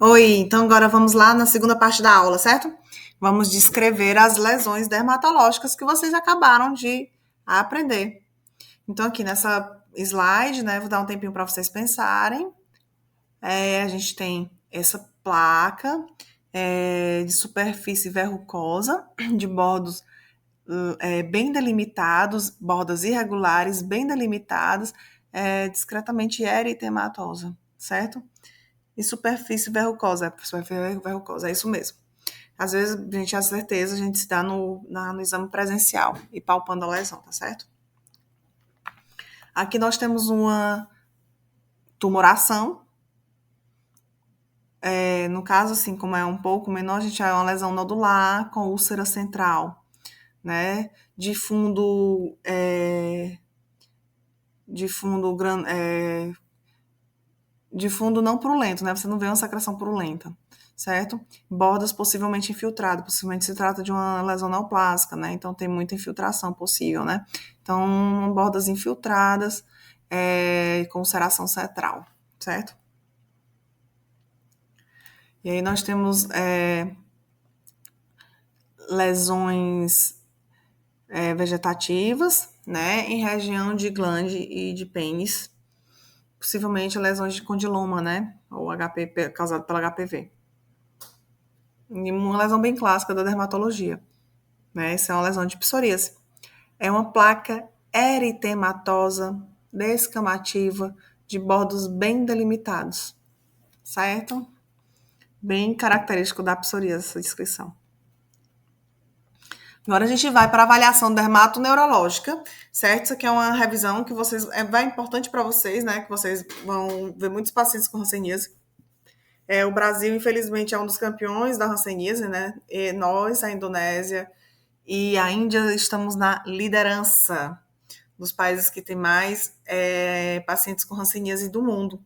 Oi, então agora vamos lá na segunda parte da aula, certo? Vamos descrever as lesões dermatológicas que vocês acabaram de aprender. Então, aqui nessa slide, né, vou dar um tempinho para vocês pensarem. A gente tem essa placa de superfície verrucosa, de bordos bem delimitados, bordas irregulares, bem delimitadas, discretamente eritematosa, certo? E superfície verrucosa, é isso mesmo. Às vezes, a gente a certeza, a gente se dá no exame presencial e palpando a lesão, tá certo? Aqui nós temos uma tumoração. No caso, assim, como é um pouco menor, a gente é uma lesão nodular com úlcera central, né? De fundo, de fundo, de fundo não purulento, né? Você não vê uma secreção purulenta, certo? Bordas possivelmente infiltradas, possivelmente se trata de uma lesão neoplásica, né? Então tem muita infiltração possível, né? Então, bordas infiltradas com ulceração central, certo? E aí nós temos lesões vegetativas, né? Em região de glande e de pênis, possivelmente lesões de condiloma, né? Ou HP causado pelo HPV. E uma lesão bem clássica da dermatologia, né? Essa é uma lesão de psoríase. É uma placa eritematosa, descamativa, de bordos bem delimitados, certo? Bem característico da psoríase, essa descrição. Agora a gente vai para a avaliação dermatoneurológica, certo? Isso aqui é uma revisão que vocês vai importante para vocês, né? Que vocês vão ver muitos pacientes com hanseníase. O Brasil, infelizmente, é um dos campeões da hanseníase, né? E nós, a Indonésia e a Índia, estamos na liderança dos países que têm mais pacientes com hanseníase do mundo,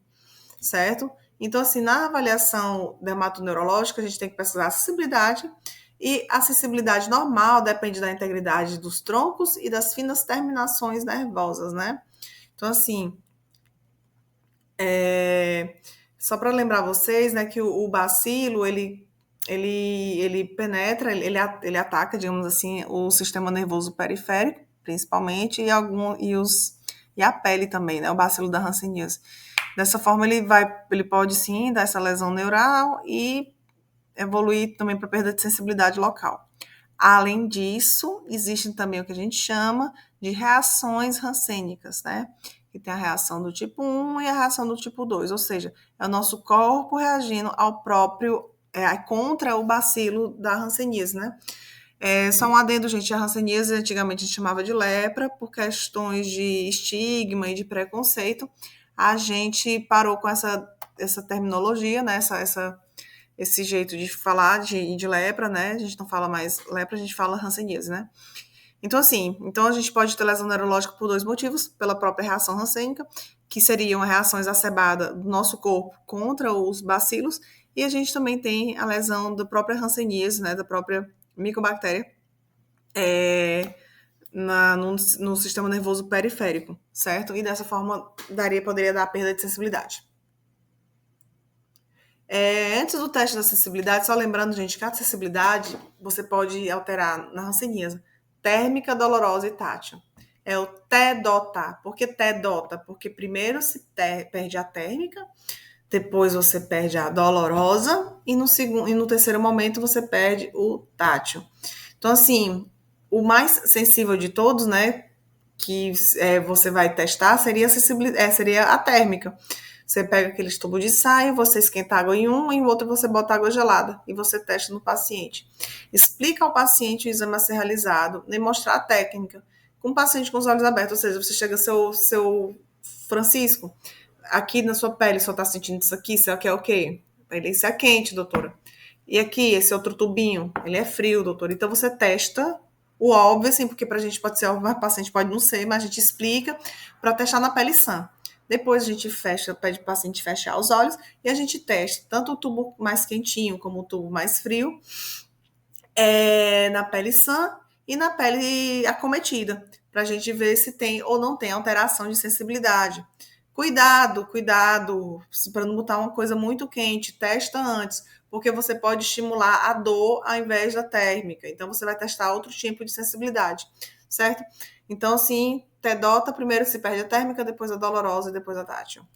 certo? Então, assim, na avaliação dermatoneurológica, a gente tem que pesquisar a acessibilidade, e a acessibilidade normal depende da integridade dos troncos e das finas terminações nervosas, né? Então, assim, só para lembrar vocês, né, que o bacilo, ele penetra, ele ataca, digamos assim, o sistema nervoso periférico, principalmente, e a pele também, né, o bacilo da hanseníase. Dessa forma, ele pode sim dar essa lesão neural e evoluir também para perda de sensibilidade local. Além disso, existem também o que a gente chama de reações rancênicas, né? Que tem a reação do tipo 1 e a reação do tipo 2, ou seja, é o nosso corpo reagindo ao próprio, contra o bacilo da hanseníase, né? Só um adendo, gente, a hanseníase antigamente a gente chamava de lepra, por questões de estigma e de preconceito, a gente parou com essa terminologia, né? Esse jeito de falar de lepra, né? A gente não fala mais lepra, a gente fala hanseníase, né? Então, assim, a gente pode ter lesão neurológica por dois motivos: pela própria reação rancênica, que seria uma reação exacerbada do nosso corpo contra os bacilos, e a gente também tem a lesão da própria hanseníase, né? Da própria micobactéria, no sistema nervoso periférico, certo? E dessa forma poderia dar perda de sensibilidade. Antes do teste da acessibilidade, só lembrando, gente, que a acessibilidade você pode alterar na hanseníase: térmica, dolorosa e tátil. É o TEDOTA. Por que TEDOTA? Porque primeiro se perde a térmica, depois você perde a dolorosa e no terceiro momento você perde o tátil. Então, assim, o mais sensível de todos, né, que você vai testar seria a térmica. Você pega aqueles tubos de saia, você esquenta água em um, e em outro você bota água gelada e você testa no paciente. Explica ao paciente o exame a ser realizado e mostrar a técnica. Com o paciente com os olhos abertos, ou seja, você chega seu Francisco, aqui na sua pele só está sentindo isso aqui é o quê? Isso é quente, doutora. E aqui, esse outro tubinho, ele é frio, doutor. Então você testa o óbvio, assim, porque pra gente pode ser óbvio, mas o paciente pode não ser, mas a gente explica para testar na pele sã. Depois a gente pede o paciente fechar os olhos e a gente testa tanto o tubo mais quentinho como o tubo mais frio, na pele sã e na pele acometida, para a gente ver se tem ou não tem alteração de sensibilidade. Cuidado, cuidado, para não botar uma coisa muito quente, testa antes, porque você pode estimular a dor ao invés da térmica. Então, você vai testar outro tipo de sensibilidade, certo? Então, assim, TEDOTA, primeiro se perde a térmica, depois a dolorosa e depois a tátil.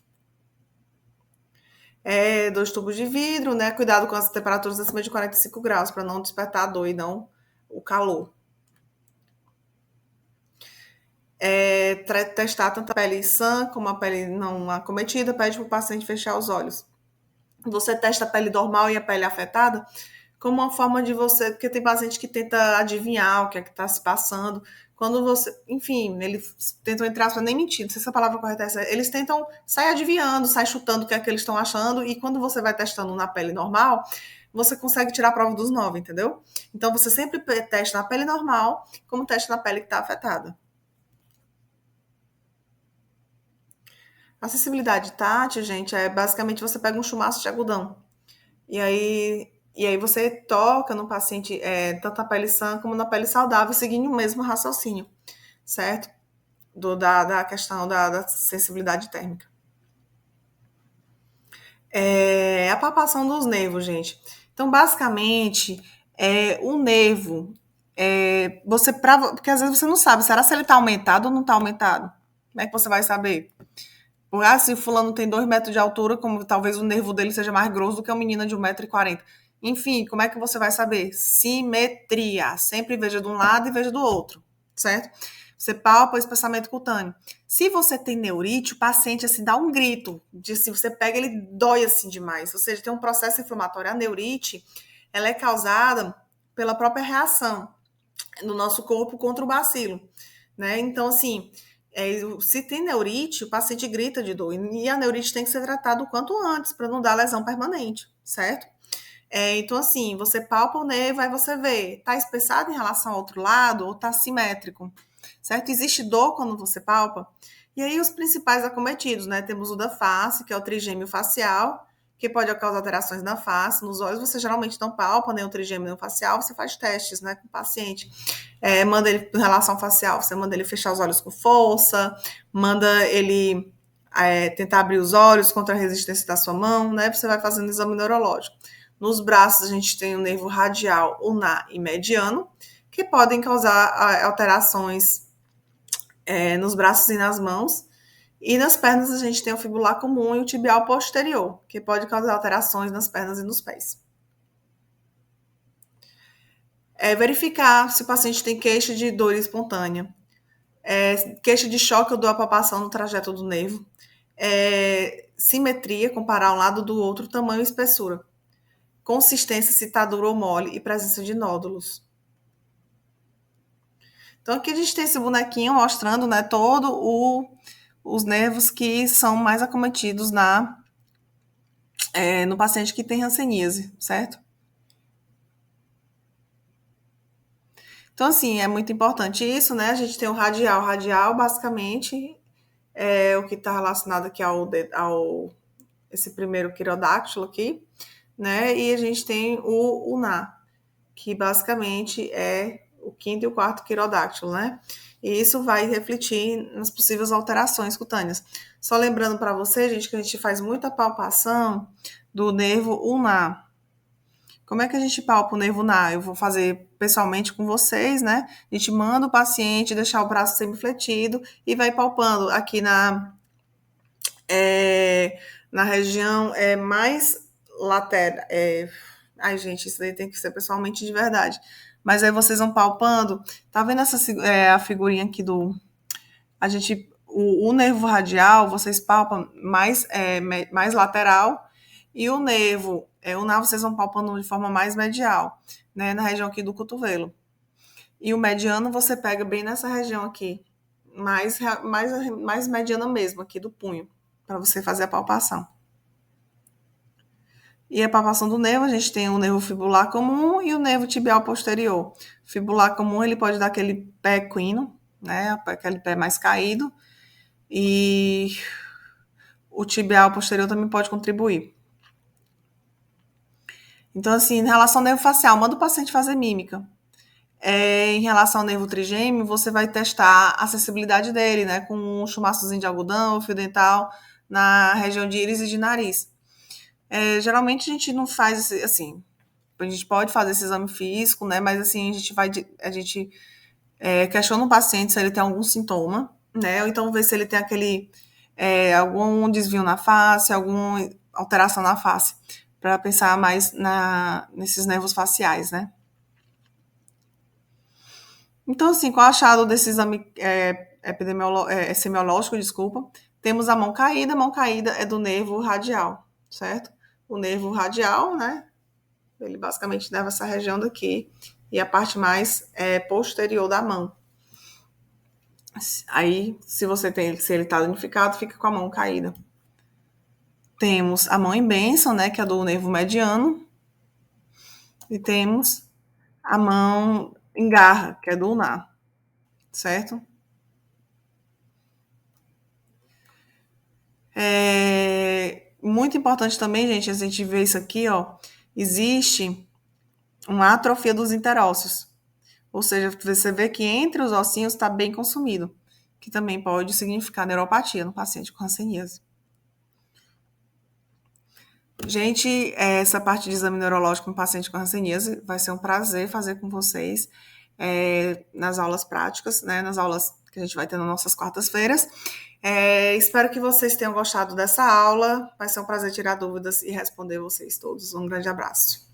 Dois tubos de vidro, né? Cuidado com as temperaturas acima de 45 graus, para não despertar a dor e não o calor. Testar tanto a pele sã como a pele não acometida, pede para o paciente fechar os olhos. Você testa a pele normal e a pele afetada como uma forma de você, porque tem paciente que tenta adivinhar o que é que está se passando. Quando você, enfim, eles tentam entre aspas, nem mentir, não sei se a palavra correta é essa, eles tentam sair adivinhando, sair chutando o que é que eles estão achando, e quando você vai testando na pele normal, você consegue tirar a prova dos 9, entendeu? Então você sempre testa na pele normal, como testa na pele que está afetada. A sensibilidade tátil, gente, é basicamente você pega um chumaço de algodão. E aí você toca no paciente, tanto na pele sã como na pele saudável, seguindo o mesmo raciocínio, certo? Da questão da sensibilidade térmica. A palpação dos nervos, gente. Então, basicamente, o nervo, porque às vezes você não sabe, será se ele está aumentado ou não está aumentado? Como é que você vai saber? Se o fulano tem 2 metros de altura, como talvez o nervo dele seja mais grosso do que uma menina de 1,40 m. Enfim, como é que você vai saber? Simetria. Sempre veja de um lado e veja do outro, certo? Você palpa o espessamento cutâneo. Se você tem neurite, o paciente assim dá um grito. Se você pega, ele dói assim demais. Ou seja, tem um processo inflamatório. A neurite, ela é causada pela própria reação do nosso corpo contra o bacilo, né? Então, assim, se tem neurite, o paciente grita de dor. E a neurite tem que ser tratada o quanto antes, para não dar lesão permanente, certo? Então, assim, você palpa o nervo, aí você vê, tá espessado em relação ao outro lado ou tá simétrico, certo? Existe dor quando você palpa. E aí, os principais acometidos, né? Temos o da face, que é o trigêmeo facial, que pode causar alterações na face, nos olhos. Você geralmente não palpa nem o trigêmeo nem o facial, você faz testes, né, com o paciente. Manda ele, em relação facial, você manda ele fechar os olhos com força, manda ele tentar abrir os olhos contra a resistência da sua mão, né? Você vai fazendo exame neurológico. Nos braços, a gente tem o nervo radial, ulnar e mediano, que podem causar alterações nos braços e nas mãos. E nas pernas, a gente tem o fibular comum e o tibial posterior, que pode causar alterações nas pernas e nos pés. Verificar se o paciente tem queixa de dor espontânea, queixa de choque ou dor à palpação no trajeto do nervo, simetria, comparar um lado do outro, tamanho e espessura, consistência, se está duro ou mole e presença de nódulos. Então, aqui a gente tem esse bonequinho mostrando, né, os nervos que são mais acometidos no paciente que tem hanseníase, certo? Então, assim, é muito importante isso, né? A gente tem o radial. Radial, basicamente, é o que está relacionado aqui ao esse primeiro quirodáctilo aqui, né? E a gente tem o ulnar, que basicamente é o quinto e o quarto quirodáctilo, né? E isso vai refletir nas possíveis alterações cutâneas. Só lembrando para você, gente, que a gente faz muita palpação do nervo ulnar. Como é que a gente palpa o nervo ulnar? Eu vou fazer pessoalmente com vocês, né? A gente manda o paciente deixar o braço semifletido e vai palpando aqui na região mais lateral. Ai, gente, isso daí tem que ser pessoalmente de verdade. Mas aí vocês vão palpando. Tá vendo a figurinha aqui do. O nervo radial, vocês palpam mais lateral. E o nervo ulnar, vocês vão palpando de forma mais medial, né? Na região aqui do cotovelo. E o mediano você pega bem nessa região aqui. Mais mediana mesmo, aqui do punho, para você fazer a palpação. E a palpação do nervo, a gente tem o nervo fibular comum e o nervo tibial posterior. O fibular comum, ele pode dar aquele pé equino, né? Aquele pé mais caído. E o tibial posterior também pode contribuir. Então, assim, em relação ao nervo facial, manda o paciente fazer mímica. Em relação ao nervo trigêmeo, você vai testar a acessibilidade dele, né? Com um chumaçozinho de algodão, fio dental, na região de íris e de nariz. Geralmente a gente não faz assim, a gente pode fazer esse exame físico, né? Mas assim, a gente questiona o paciente se ele tem algum sintoma, né? Ou então ver se ele tem algum desvio na face, alguma alteração na face, para pensar mais nesses nervos faciais, né? Então, assim, com o achado desse exame semiológico, desculpa, temos a mão caída é do nervo radial, certo? O nervo radial, né? Ele basicamente leva essa região daqui e a parte mais posterior da mão. Aí, se ele está danificado, fica com a mão caída. Temos a mão em bênção, né, que é do nervo mediano, e temos a mão em garra, que é do ulnar, certo? Muito importante também, gente, a gente vê isso aqui, ó, existe uma atrofia dos interósseos, ou seja, você vê que entre os ossinhos está bem consumido, que também pode significar neuropatia no paciente com hanseníase. Gente, essa parte de exame neurológico no paciente com hanseníase vai ser um prazer fazer com vocês nas aulas práticas, né, nas aulas que a gente vai ter nas nossas quartas-feiras. Espero que vocês tenham gostado dessa aula. Vai ser um prazer tirar dúvidas e responder vocês todos. Um grande abraço.